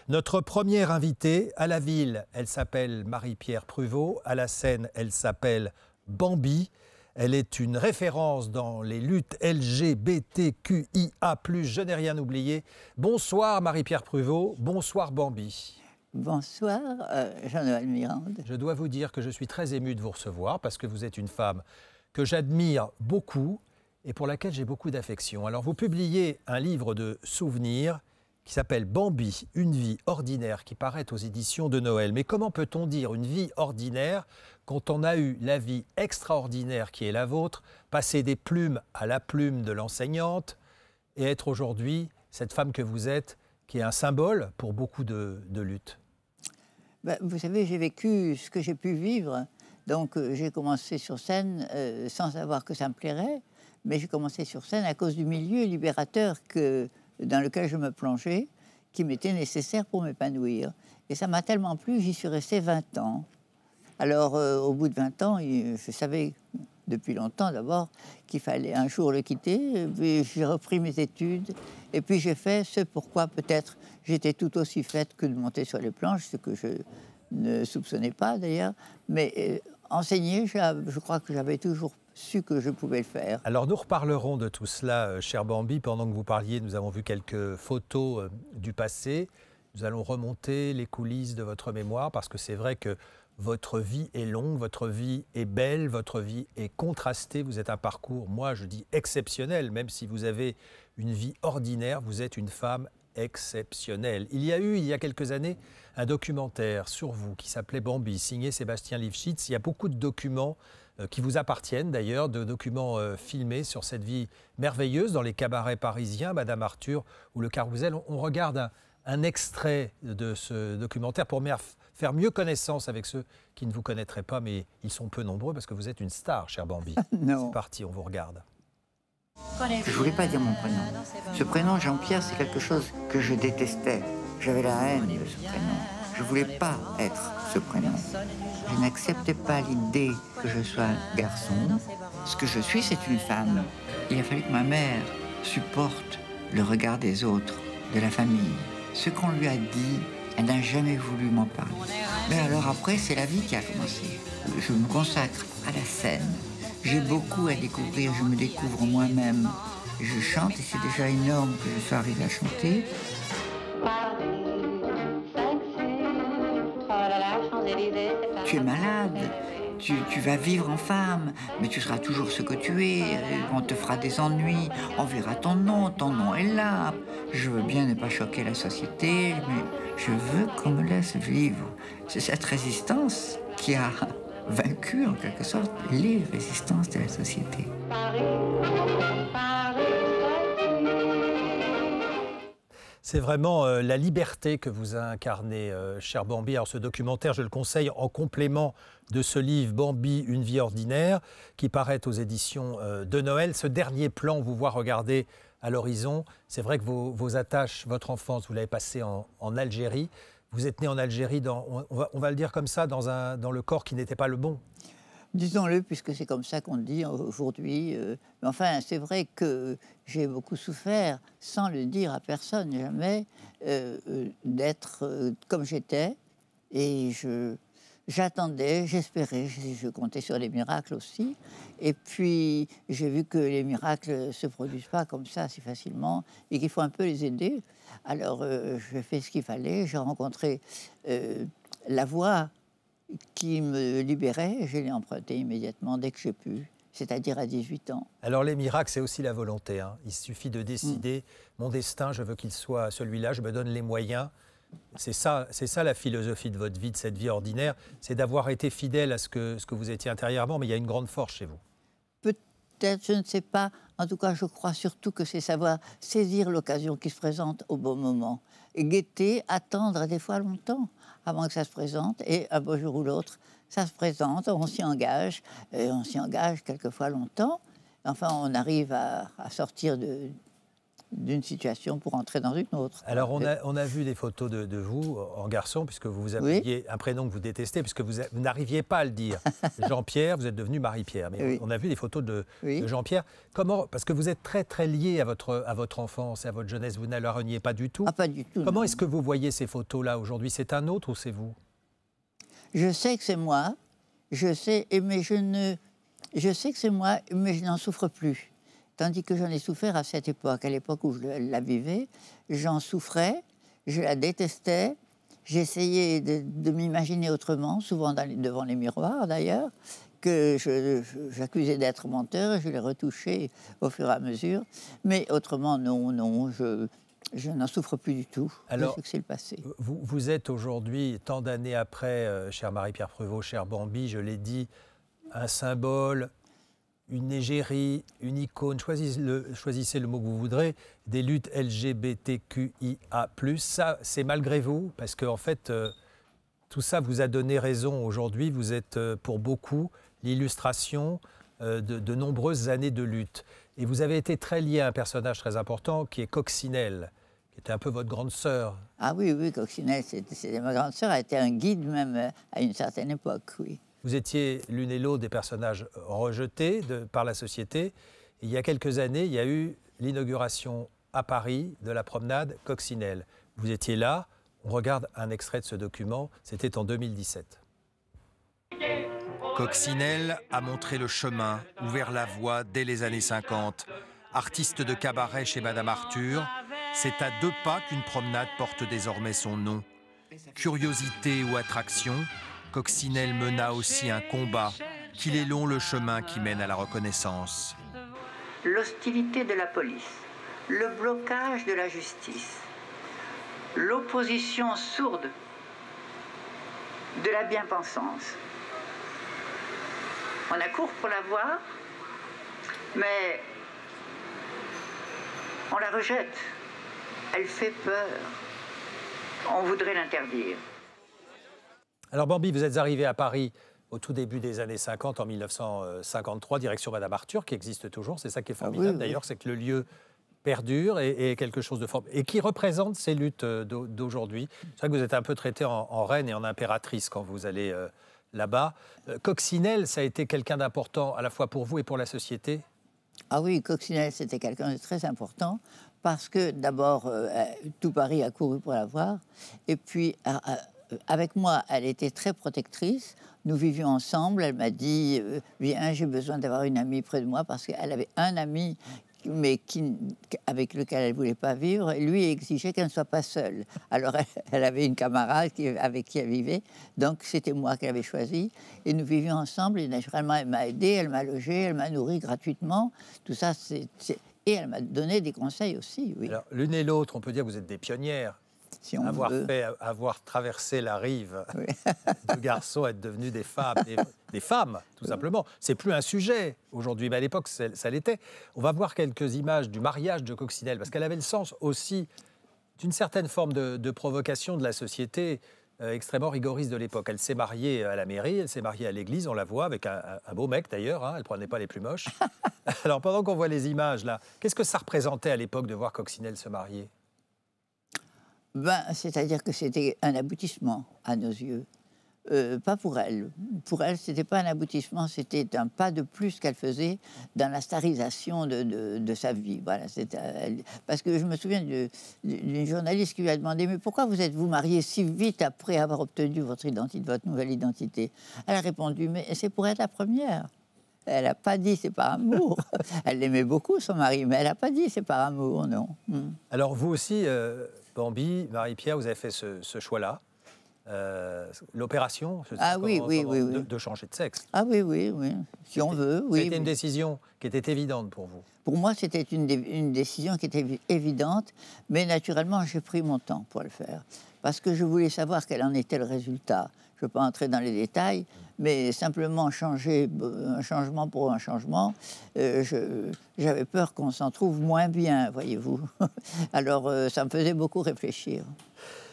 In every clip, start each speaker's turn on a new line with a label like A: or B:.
A: Notre première invitée, à la ville, elle s'appelle Marie-Pierre Pruvot. À la scène, elle s'appelle Bambi. Elle est une référence dans les luttes LGBTQIA+. Je n'ai rien oublié. Bonsoir Marie-Pierre Pruvot. Bonsoir Bambi.
B: Bonsoir, Jean-Noël Mirande.
A: Je dois vous dire que je suis très ému de vous recevoir parce que vous êtes une femme que j'admire beaucoup et pour laquelle j'ai beaucoup d'affection. Alors vous publiez un livre de souvenirs qui s'appelle Bambi, une vie ordinaire, qui paraît aux éditions de Noël. Mais comment peut-on dire une vie ordinaire quand on a eu la vie extraordinaire qui est la vôtre, passer des plumes à la plume de l'enseignante et être aujourd'hui cette femme que vous êtes, qui est un symbole pour beaucoup de luttes?
B: Vous savez, j'ai vécu ce que j'ai pu vivre. Donc j'ai commencé sur scène sans savoir que ça me plairait, mais j'ai commencé sur scène à cause du milieu libérateur dans lequel je me plongeais, qui m'était nécessaire pour m'épanouir. Et ça m'a tellement plu, j'y suis restée 20 ans. Alors, au bout de 20 ans, je savais depuis longtemps d'abord qu'il fallait un jour le quitter. Puis j'ai repris mes études et puis j'ai fait ce pourquoi peut-être j'étais tout aussi faite que de monter sur les planches, ce que je ne soupçonnais pas d'ailleurs. Mais enseigner, je crois que j'avais toujours su que je pouvais le faire.
A: Alors nous reparlerons de tout cela, cher Bambi. Pendant que vous parliez, nous avons vu quelques photos du passé. Nous allons remonter les coulisses de votre mémoire parce que c'est vrai que votre vie est longue, votre vie est belle, votre vie est contrastée. Vous êtes un parcours, moi je dis exceptionnel, même si vous avez une vie ordinaire, vous êtes une femme exceptionnelle. Il y a quelques années, un documentaire sur vous qui s'appelait Bambi, signé Sébastien Lifshitz. Il y a beaucoup de documents qui vous appartiennent d'ailleurs, de documents filmés sur cette vie merveilleuse dans les cabarets parisiens, Madame Arthur ou le Carrousel. On regarde un extrait de ce documentaire pour faire mieux connaissance avec ceux qui ne vous connaîtraient pas, mais ils sont peu nombreux parce que vous êtes une star, cher Bambi.
B: Non.
A: C'est parti, on vous regarde.
C: Je voulais pas dire mon prénom. Ce prénom, Jean-Pierre, c'est quelque chose que je détestais. J'avais la haine de ce prénom. Je voulais pas être ce prénom. Je n'acceptais pas l'idée que je sois un garçon. Ce que je suis, c'est une femme. Il a fallu que ma mère supporte le regard des autres, de la famille. Ce qu'on lui a dit, elle n'a jamais voulu m'en parler. Mais alors après, c'est la vie qui a commencé. Je me consacre à la scène. J'ai beaucoup à découvrir, je me découvre moi-même. Je chante et c'est déjà énorme que je sois arrivée à chanter. Tu es malade, tu vas vivre en femme, mais tu seras toujours ce que tu es. On te fera des ennuis, on verra ton nom est là. Je veux bien ne pas choquer la société, mais je veux qu'on me laisse vivre. C'est cette résistance qui a vaincu en quelque sorte les résistances de la société.
A: C'est vraiment la liberté que vous incarnez, cher Bambi. Alors ce documentaire, je le conseille en complément de ce livre Bambi, une vie ordinaire, qui paraît aux éditions de Noël. Ce dernier plan, on vous voit regarder à l'horizon. C'est vrai que vos attaches, votre enfance, vous l'avez passée en Algérie. Vous êtes né en Algérie, on va le dire comme ça, dans le corps qui n'était pas le bon.
B: Disons-le, puisque c'est comme ça qu'on le dit aujourd'hui. Mais enfin, c'est vrai que j'ai beaucoup souffert, sans le dire à personne, jamais, d'être comme j'étais. Et j'attendais, j'espérais, je comptais sur les miracles aussi. Et puis, j'ai vu que les miracles ne se produisent pas comme ça si facilement et qu'il faut un peu les aider. Alors, j'ai fait ce qu'il fallait. J'ai rencontré la voie qui me libérait, je l'ai emprunté immédiatement dès que j'ai pu, c'est-à-dire à 18 ans.
A: Alors les miracles, c'est aussi la volonté. Il suffit de décider, mon destin, je veux qu'il soit celui-là, je me donne les moyens. C'est ça la philosophie de votre vie, de cette vie ordinaire, c'est d'avoir été fidèle à ce que vous étiez intérieurement, mais il y a une grande force chez vous.
B: Peut-être, je ne sais pas. En tout cas, je crois surtout que c'est savoir saisir l'occasion qui se présente au bon moment. Et guetter, attendre des fois longtemps avant que ça se présente. Et un beau jour ou l'autre, ça se présente, on s'y engage. Et on s'y engage quelquefois longtemps. Enfin, on arrive à sortir de d'une situation pour entrer dans une autre.
A: Alors, on a vu des photos de vous en garçon, puisque vous vous appeliez un prénom que vous détestez, puisque vous n'arriviez pas à le dire. Jean-Pierre, vous êtes devenu Marie-Pierre. Mais on a vu des photos de Jean-Pierre. Comment, parce que vous êtes très, très lié à votre enfance et à votre jeunesse, vous ne la reniez pas du tout.
B: Ah, pas du tout.
A: Comment est-ce que vous voyez ces photos-là aujourd'hui? C'est un autre ou c'est vous?
B: Je sais que c'est moi, je sais que c'est moi, mais je n'en souffre plus. Tandis que j'en ai souffert à cette époque, à l'époque où je la vivais, j'en souffrais, je la détestais, j'essayais de m'imaginer autrement, souvent devant les miroirs d'ailleurs, que j'accusais d'être menteur, et je les retouchais au fur et à mesure. Mais autrement, non, je n'en souffre plus du tout.
A: Alors,
B: je sais que c'est le passé.
A: Vous êtes aujourd'hui, tant d'années après, chère Marie-Pierre Prevot, chère Bambi, je l'ai dit, un symbole, une égérie, une icône, choisissez le mot que vous voudrez, des luttes LGBTQIA+. Ça, c'est malgré vous, parce qu'en fait, tout ça vous a donné raison aujourd'hui. Vous êtes, pour beaucoup, l'illustration de nombreuses années de lutte. Et vous avez été très lié à un personnage très important, qui est Coccinelle, qui était un peu votre grande sœur.
B: Ah oui, Coccinelle, c'était ma grande sœur, elle était un guide même à une certaine époque, oui.
A: Vous étiez l'une et l'autre des personnages rejetés par la société. Et il y a quelques années, il y a eu l'inauguration à Paris de la promenade Coccinelle. Vous étiez là, on regarde un extrait de ce document, c'était en 2017.
D: Coccinelle a montré le chemin, ouvert la voie dès les années 50. Artiste de cabaret chez Madame Arthur, c'est à 2 pas qu'une promenade porte désormais son nom. Curiosité ou attraction, Coccinelle mena aussi un combat, qu'il est long le chemin qui mène à la reconnaissance.
C: L'hostilité de la police, le blocage de la justice, l'opposition sourde de la bien-pensance. On accourt pour la voir, mais on la rejette. Elle fait peur. On voudrait l'interdire.
A: Alors Bambi, vous êtes arrivé à Paris au tout début des années 50, en 1953, direction Madame Arthur, qui existe toujours. C'est ça qui est formidable d'ailleurs, c'est que le lieu perdure et quelque chose de fort. Et qui représente ces luttes d'aujourd'hui. C'est vrai que vous êtes un peu traité en reine et en impératrice quand vous allez là-bas. Coccinelle, ça a été quelqu'un d'important à la fois pour vous et pour la société?
B: Ah oui, Coccinelle, c'était quelqu'un de très important parce que d'abord, tout Paris a couru pour la voir. Et puis, avec moi, elle était très protectrice. Nous vivions ensemble. Elle m'a dit viens, j'ai besoin d'avoir une amie près de moi parce qu'elle avait un ami mais avec lequel elle ne voulait pas vivre. Et lui exigeait qu'elle ne soit pas seule. Alors, elle avait une camarade avec qui elle vivait. Donc, c'était moi qu'elle avait choisi. Et nous vivions ensemble. Et naturellement, elle m'a aidée, elle m'a logée, elle m'a nourrie gratuitement. Tout ça, et elle m'a donné des conseils aussi, oui.
A: Alors, l'une et l'autre, on peut dire que vous êtes des pionnières.
B: Si on
A: avoir traversé la rive de garçons, être devenus des femmes, tout simplement. C'est plus un sujet aujourd'hui, mais à l'époque, ça l'était. On va voir quelques images du mariage de Coccinelle, parce qu'elle avait le sens aussi d'une certaine forme de provocation de la société extrêmement rigoriste de l'époque. Elle s'est mariée à la mairie, elle s'est mariée à l'église, on la voit, avec un beau mec d'ailleurs, hein, elle ne prenait pas les plus moches. Alors pendant qu'on voit les images là, qu'est-ce que ça représentait à l'époque de voir Coccinelle se marier?
B: C'est-à-dire que c'était un aboutissement à nos yeux. Pas pour elle. Pour elle, ce n'était pas un aboutissement, c'était un pas de plus qu'elle faisait dans la starisation de sa vie. Voilà, parce que je me souviens d'une journaliste qui lui a demandé « Mais pourquoi vous êtes-vous mariée si vite après avoir obtenu votre nouvelle identité ?» Elle a répondu « Mais c'est pour être la première. » Elle n'a pas dit c'est par amour. Elle l'aimait beaucoup, son mari, mais elle n'a pas dit c'est par amour, non.
A: Alors vous aussi, Bambi, Marie-Pierre, vous avez fait ce choix-là. L'opération, de changer de sexe.
B: Ah oui, si on veut. Oui,
A: c'était une décision qui était évidente pour vous.
B: Pour moi, c'était une décision qui était évidente, mais naturellement, j'ai pris mon temps pour le faire. Parce que je voulais savoir quel en était le résultat. Je ne veux pas entrer dans les détails, mais simplement changer un changement pour un changement, j'avais peur qu'on s'en trouve moins bien, voyez-vous. Alors, ça me faisait beaucoup réfléchir.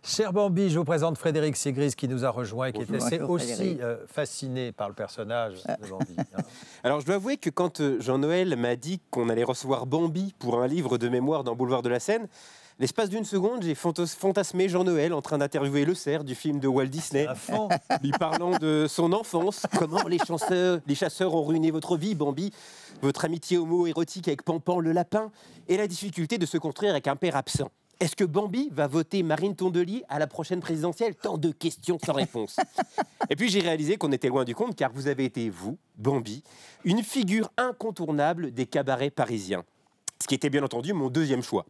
A: Cher Bambi, je vous présente Frédéric Sigris qui nous a rejoint et qui
B: Bonjour,
A: était aussi
B: Frédéric.
A: fasciné par le personnage de Bambi. Hein.
E: Alors je dois avouer que quand Jean-Noël m'a dit qu'on allait recevoir Bambi pour un livre de mémoire dans Boulevard de la Seine, l'espace d'une seconde, j'ai fantasmé Jean-Noël en train d'interviewer le cerf du film de Walt Disney,
A: À fond.
E: lui parlant de son enfance, comment les chasseurs ont ruiné votre vie, Bambi, votre amitié homo-érotique avec Pampan le lapin, et la difficulté de se construire avec un père absent. Est-ce que Bambi va voter Marine Tondelier à la prochaine présidentielle? Tant de questions sans réponse. Et puis j'ai réalisé qu'on était loin du compte, car vous avez été, vous, Bambi, une figure incontournable des cabarets parisiens. Ce qui était bien entendu mon deuxième choix.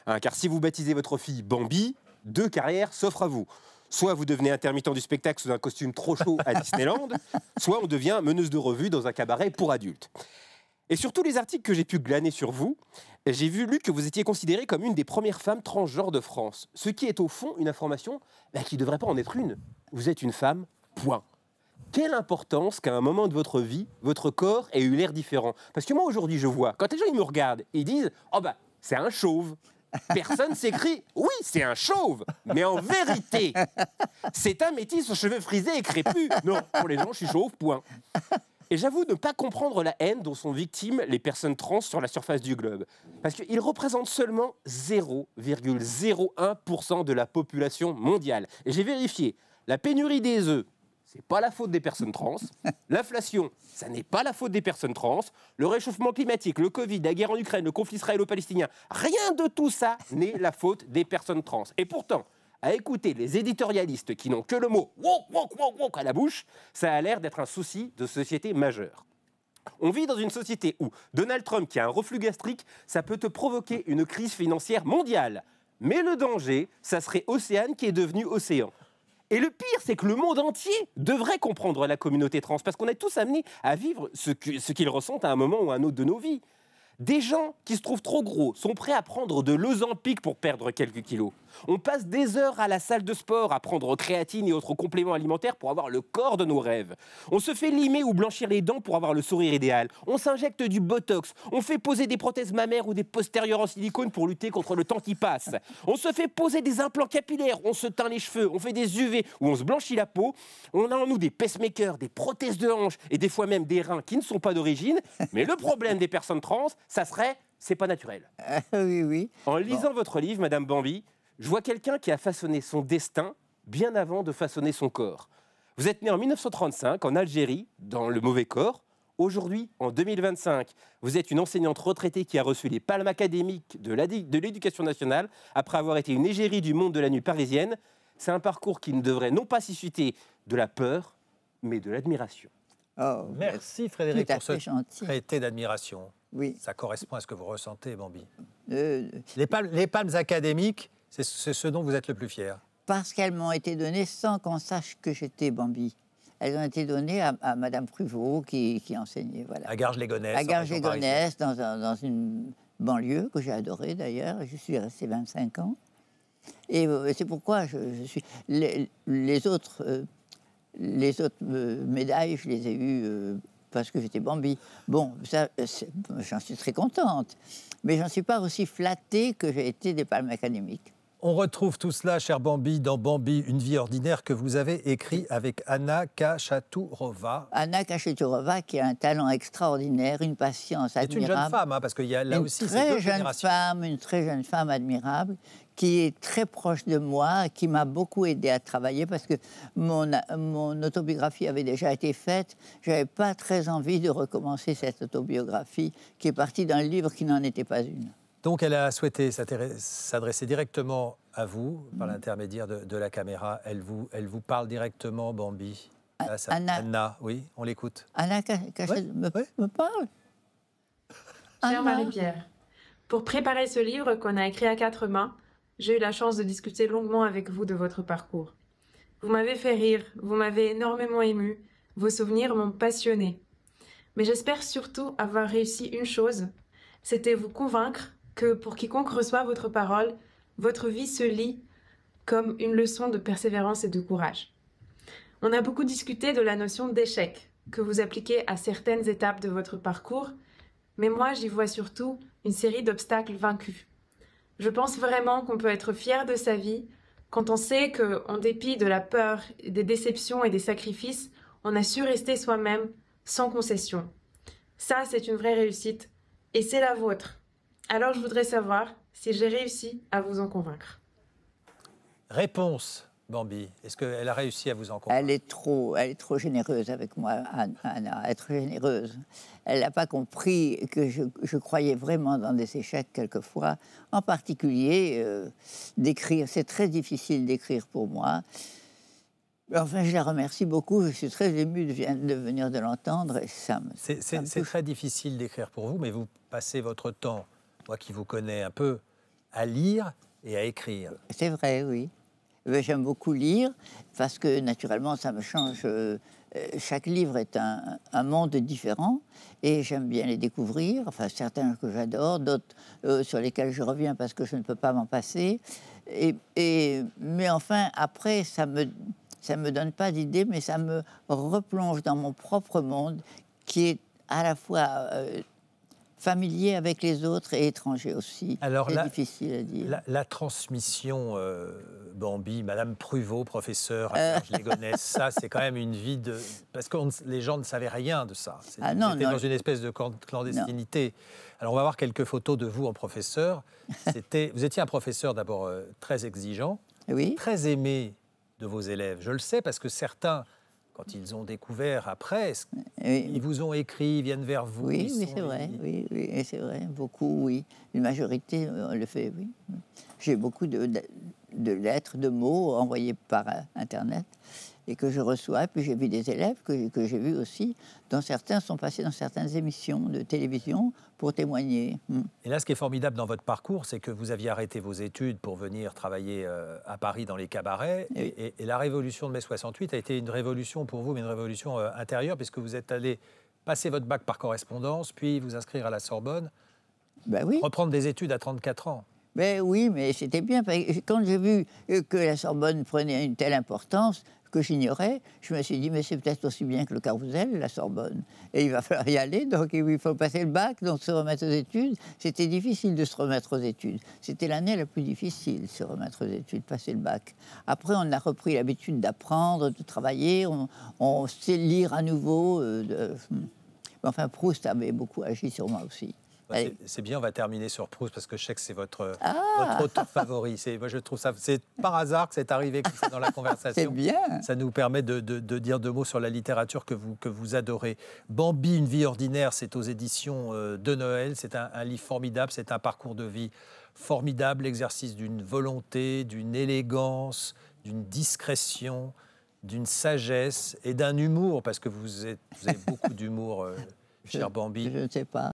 E: Hein, car si vous baptisez votre fille Bambi, 2 carrières s'offrent à vous. Soit vous devenez intermittent du spectacle sous un costume trop chaud à Disneyland, soit on devient meneuse de revue dans un cabaret pour adultes. Et sur tous les articles que j'ai pu glaner sur vous, j'ai lu que vous étiez considérée comme une des premières femmes transgenres de France. Ce qui est au fond une information qui ne devrait pas en être une. Vous êtes une femme, point. Quelle importance qu'à un moment de votre vie, votre corps ait eu l'air différent. Parce que moi aujourd'hui je vois, quand les gens ils me regardent, ils disent « Oh bah, c'est un chauve ». Personne s'écrie « Oui, c'est un chauve ». Mais en vérité, c'est un métis aux cheveux frisés et crépus. Non, pour les gens, je suis chauve, point. Et j'avoue ne pas comprendre la haine dont sont victimes les personnes trans sur la surface du globe. Parce qu'ils représentent seulement 0,01% de la population mondiale. Et j'ai vérifié, la pénurie des œufs, c'est pas la faute des personnes trans. L'inflation, ça n'est pas la faute des personnes trans. Le réchauffement climatique, le Covid, la guerre en Ukraine, le conflit israélo-palestinien, rien de tout ça n'est la faute des personnes trans. Et pourtant, à écouter les éditorialistes qui n'ont que le mot woke, woke, woke, woke à la bouche, ça a l'air d'être un souci de société majeur. On vit dans une société où Donald Trump, qui a un reflux gastrique, ça peut te provoquer une crise financière mondiale. Mais le danger, ça serait Océane qui est devenu océan. Et le pire, c'est que le monde entier devrait comprendre la communauté trans, parce qu'on est tous amenés à vivre ce qu'ils ressentent à un moment ou à un autre de nos vies. Des gens qui se trouvent trop gros sont prêts à prendre de l'Ozempic pour perdre quelques kilos. On passe des heures à la salle de sport à prendre créatine et autres compléments alimentaires pour avoir le corps de nos rêves. On se fait limer ou blanchir les dents pour avoir le sourire idéal. On s'injecte du botox. On fait poser des prothèses mammaires ou des postérieures en silicone pour lutter contre le temps qui passe. On se fait poser des implants capillaires. On se teint les cheveux. On fait des UV ou on se blanchit la peau. On a en nous des pacemakers, des prothèses de hanches et des fois même des reins qui ne sont pas d'origine. Mais le problème des personnes trans, ça serait, c'est pas naturel.
B: Oui, oui.
E: En lisant votre livre, Madame Bambi, je vois quelqu'un qui a façonné son destin bien avant de façonner son corps. Vous êtes né en 1935 en Algérie, dans le mauvais corps. Aujourd'hui, en 2025, vous êtes une enseignante retraitée qui a reçu les palmes académiques de l'Éducation nationale après avoir été une égérie du monde de la nuit parisienne. C'est un parcours qui ne devrait non pas susciter de la peur, mais de l'admiration.
B: Oh,
A: Merci Frédéric
B: tout à
A: pour ce
B: fait gentil.
A: traité d'admiration.
B: Oui.
A: Ça correspond à ce que vous ressentez, Bambi.
B: Euh,
A: Les palmes académiques, c'est ce dont vous êtes le plus fier.
B: Parce qu'elles m'ont été données sans qu'on sache que j'étais Bambi. Elles ont été données à Madame Pruvot qui enseignait. Voilà.
A: À Garges-les-Gonesse.
B: À
A: en région
B: Garges-les-Gonesse, dans une banlieue que j'ai adorée d'ailleurs. Je suis restée 25 ans. Et c'est pourquoi je suis... Les autres médailles, je les ai eues parce que j'étais Bambi. Bon, j'en suis très contente. Mais j'en suis pas aussi flattée que j'ai été des palmes académiques.
A: On retrouve tout cela, cher Bambi, dans Bambi, une vie ordinaire que vous avez écrit avec Anna Kachatourova.
B: Anna Kachatourova, qui a un talent extraordinaire, une patience
A: C'est
B: admirable.
A: une jeune femme, hein, parce qu'il y a là aussi ces deux générations.
B: Une très jeune femme admirable, qui est très proche de moi, qui m'a beaucoup aidée à travailler, parce que mon autobiographie avait déjà été faite. Je n'avais pas très envie de recommencer cette autobiographie, qui est partie d'un livre qui n'en était pas une.
A: Donc elle a souhaité s'adresser directement à vous, par l'intermédiaire de la caméra. Elle vous parle directement, Bambi. Là, Anna, oui, on l'écoute.
B: Anna me parle.
F: Chère Marie-Pierre, pour préparer ce livre qu'on a écrit à 4 mains, j'ai eu la chance de discuter longuement avec vous de votre parcours. Vous m'avez fait rire, vous m'avez énormément ému, vos souvenirs m'ont passionné. Mais j'espère surtout avoir réussi une chose, c'était vous convaincre que pour quiconque reçoit votre parole, votre vie se lit comme une leçon de persévérance et de courage. On a beaucoup discuté de la notion d'échec que vous appliquez à certaines étapes de votre parcours, mais moi j'y vois surtout une série d'obstacles vaincus. Je pense vraiment qu'on peut être fier de sa vie Quand on sait qu'en dépit de la peur, des déceptions et des sacrifices, on a su rester soi-même sans concession. Ça, c'est une vraie réussite. Et c'est la vôtre. Alors je voudrais savoir si j'ai réussi à vous en convaincre.
A: Réponse, Bambi. Est-ce qu'elle a réussi à vous en convaincre?
B: Elle est trop généreuse avec moi, Anna, être généreuse. Elle n'a pas compris que je croyais vraiment dans des échecs quelquefois. En particulier, d'écrire. C'est très difficile d'écrire pour moi. Enfin, je la remercie beaucoup. Je suis très émue de venir de l'entendre.
A: C'est très difficile d'écrire pour vous, mais vous passez votre temps, moi qui vous connais un peu, à lire et à écrire.
B: C'est vrai, oui. J'aime beaucoup lire parce que naturellement ça me change. Chaque livre est un monde différent et j'aime bien les découvrir. Enfin, certains que j'adore, d'autres sur lesquels je reviens parce que je ne peux pas m'en passer. Mais enfin, après, ça me donne pas d'idée, mais ça me replonge dans mon propre monde qui est à la fois familier avec les autres et étranger aussi. C'est difficile à dire.
A: La transmission, Bambi, Madame Pruvot, professeure à Serge-les-Gonesse, ça, c'est quand même une vie de... Parce que les gens ne savaient rien de ça.
B: Ah non,
A: c'était dans une espèce de clandestinité. Non. Alors, on va voir quelques photos de vous en professeur. Vous étiez un professeur d'abord très exigeant,
B: oui.
A: Très aimé de vos élèves. Je le sais parce que certains... Quand ils ont découvert après,
B: oui.
A: Ils vous ont écrit, ils viennent vers vous.
B: Oui, c'est vrai. Oui, c'est vrai. Beaucoup, oui. Une majorité le fait, oui. J'ai beaucoup de lettres, de mots envoyés par Internet et que je reçois. Puis j'ai vu des élèves que j'ai vus aussi, dont certains sont passés dans certaines émissions de télévision pour témoigner.
A: Et là, ce qui est formidable dans votre parcours, c'est que vous aviez arrêté vos études pour venir travailler à Paris dans les cabarets.
B: Oui.
A: Et la révolution de mai 68 a été une révolution pour vous, mais une révolution intérieure, puisque vous êtes allé passer votre bac par correspondance, puis vous inscrire à la Sorbonne,
B: ben oui.
A: Reprendre des études à 34 ans.
B: Ben oui, mais c'était bien. Quand j'ai vu que la Sorbonne prenait une telle importance, que j'ignorais, je me suis dit, mais c'est peut-être aussi bien que le Carrousel, la Sorbonne. Et il va falloir y aller, donc il faut passer le bac, donc se remettre aux études. C'était difficile de se remettre aux études. C'était l'année la plus difficile, se remettre aux études, passer le bac. Après, on a repris l'habitude d'apprendre, de travailler, on sait lire à nouveau. Enfin, Proust avait beaucoup agi sur moi aussi.
A: C'est bien, on va terminer sur Proust parce que je sais que c'est votre auteur favori. Moi, je trouve ça, c'est par hasard que c'est arrivé comme ça dans la conversation.
B: C'est bien.
A: Ça nous permet de dire deux mots sur la littérature que vous adorez. Bambi, une vie ordinaire, c'est aux éditions de Noël. C'est un livre formidable, c'est un parcours de vie formidable, l'exercice d'une volonté, d'une élégance, d'une discrétion, d'une sagesse et d'un humour, parce que vous avez beaucoup d'humour, cher Bambi.
B: Je ne sais pas.